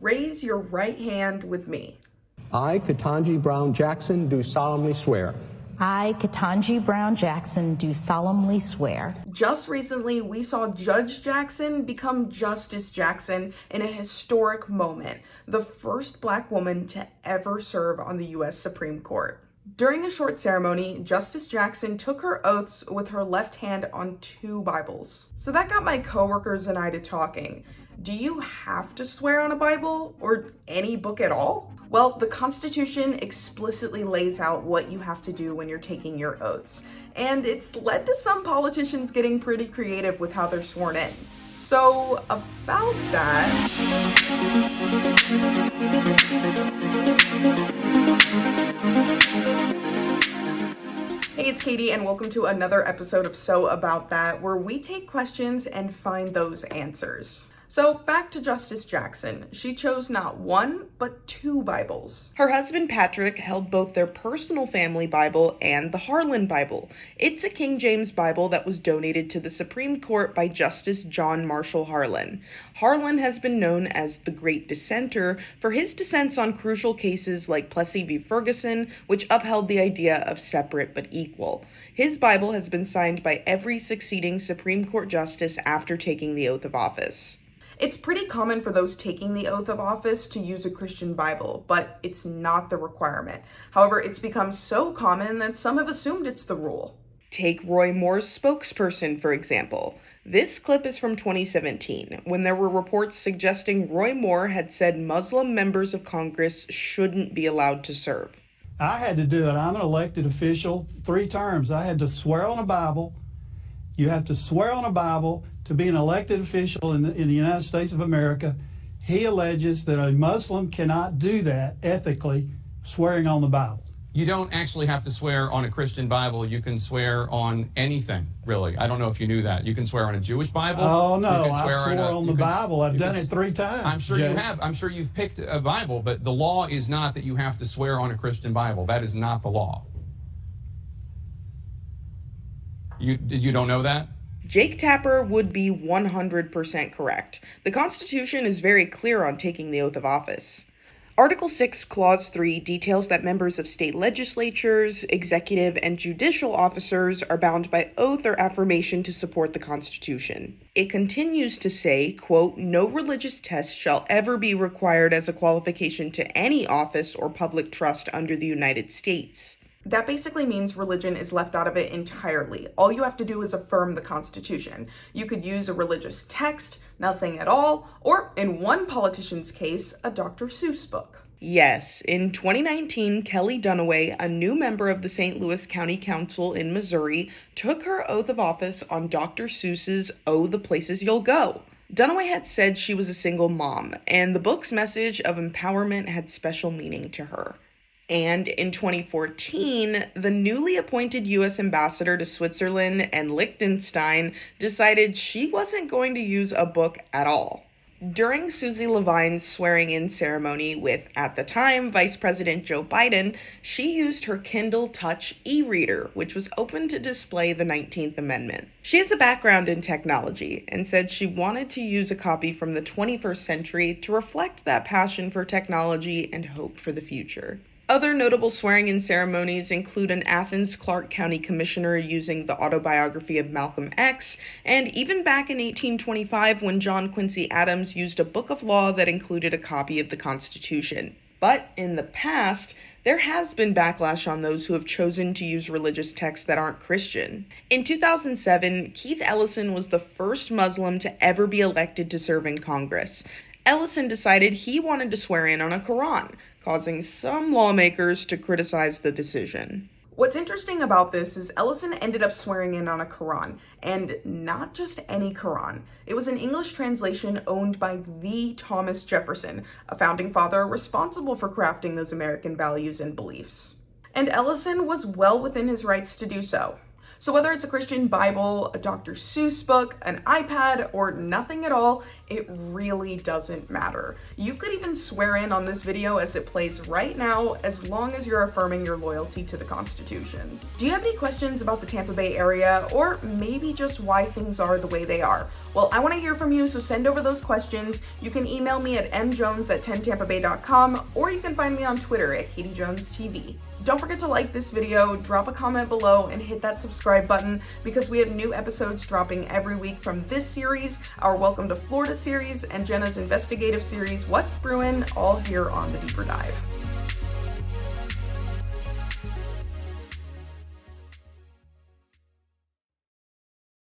raise your right hand with me. I, Ketanji Brown Jackson, do solemnly swear. I, Ketanji Brown Jackson, do solemnly swear. Just recently, we saw Judge Jackson become Justice Jackson in a historic moment, the first Black woman to ever serve on the U.S. Supreme Court. During a short ceremony, Justice Jackson took her oaths with her left hand on 2 Bibles. So that got my coworkers and I to talking. Do you have to swear on a Bible or any book at all? Well, the Constitution explicitly lays out what you have to do when you're taking your oaths, and it's led to some politicians getting pretty creative with how they're sworn in. So, about that... Hey, it's Katie, and welcome to another episode of So About That, where we take questions and find those answers. So back to Justice Jackson. She chose not 1, but 2 Bibles. Her husband Patrick held both their personal family Bible and the Harlan Bible. It's a King James Bible that was donated to the Supreme Court by Justice John Marshall Harlan. Harlan has been known as the Great Dissenter for his dissents on crucial cases like Plessy v. Ferguson, which upheld the idea of separate but equal. His Bible has been signed by every succeeding Supreme Court justice after taking the oath of office. It's pretty common for those taking the oath of office to use a Christian Bible, but it's not the requirement. However, it's become so common that some have assumed it's the rule. Take Roy Moore's spokesperson, for example. This clip is from 2017, when there were reports suggesting Roy Moore had said Muslim members of Congress shouldn't be allowed to serve. I had to do it. I'm an elected official, 3 terms. I had to swear on a Bible. You have to swear on a Bible to be an elected official in the United States of America. He alleges that a Muslim cannot do that ethically, swearing on the Bible. You don't actually have to swear on a Christian Bible. You can swear on anything, really. I don't know if you knew that. You can swear on a Jewish Bible. Oh, no, I swore on the Bible. I've done it 3 times. I'm sure you have. I'm sure you've picked a Bible, but the law is not that you have to swear on a Christian Bible. That is not the law. You don't know that? Jake Tapper would be 100% correct. The Constitution is very clear on taking the oath of office. Article 6, Clause 3 details that members of state legislatures, executive, and judicial officers are bound by oath or affirmation to support the Constitution. It continues to say, quote, "No religious test shall ever be required as a qualification to any office or public trust under the United States." That basically means religion is left out of it entirely. All you have to do is affirm the Constitution. You could use a religious text, nothing at all, or in one politician's case, a Dr. Seuss book. Yes, in 2019, Kelly Dunaway, a new member of the St. Louis County Council in Missouri, took her oath of office on Dr. Seuss's Oh, the Places You'll Go. Dunaway had said she was a single mom, and the book's message of empowerment had special meaning to her. And in 2014, the newly appointed U.S. ambassador to Switzerland and Liechtenstein decided she wasn't going to use a book at all. During Susie Levine's swearing-in ceremony with, at the time, Vice President Joe Biden, she used her Kindle Touch e-reader, which was open to display the 19th Amendment. She has a background in technology and said she wanted to use a copy from the 21st century to reflect that passion for technology and hope for the future. Other notable swearing-in ceremonies include an Athens Clarke County commissioner using the autobiography of Malcolm X, and even back in 1825 when John Quincy Adams used a book of law that included a copy of the Constitution. But in the past, there has been backlash on those who have chosen to use religious texts that aren't Christian. In 2007, Keith Ellison was the first Muslim to ever be elected to serve in Congress. Ellison decided he wanted to swear in on a Quran, causing some lawmakers to criticize the decision. What's interesting about this is Ellison ended up swearing in on a Quran, and not just any Quran. It was an English translation owned by the Thomas Jefferson, a founding father responsible for crafting those American values and beliefs. And Ellison was well within his rights to do so. So whether it's a Christian Bible, a Dr. Seuss book, an iPad, or nothing at all, it really doesn't matter. You could even swear in on this video as it plays right now, as long as you're affirming your loyalty to the Constitution. Do you have any questions about the Tampa Bay area, or maybe just why things are the way they are? Well, I want to hear from you, so send over those questions. You can email me at mjones@10tampabay.com, or you can find me on Twitter at KatieJonesTV. Don't forget to like this video, drop a comment below, and hit that subscribe button because we have new episodes dropping every week from this series, our Welcome to Florida series, and Jenna's investigative series, What's Brewin', all here on The Deeper Dive.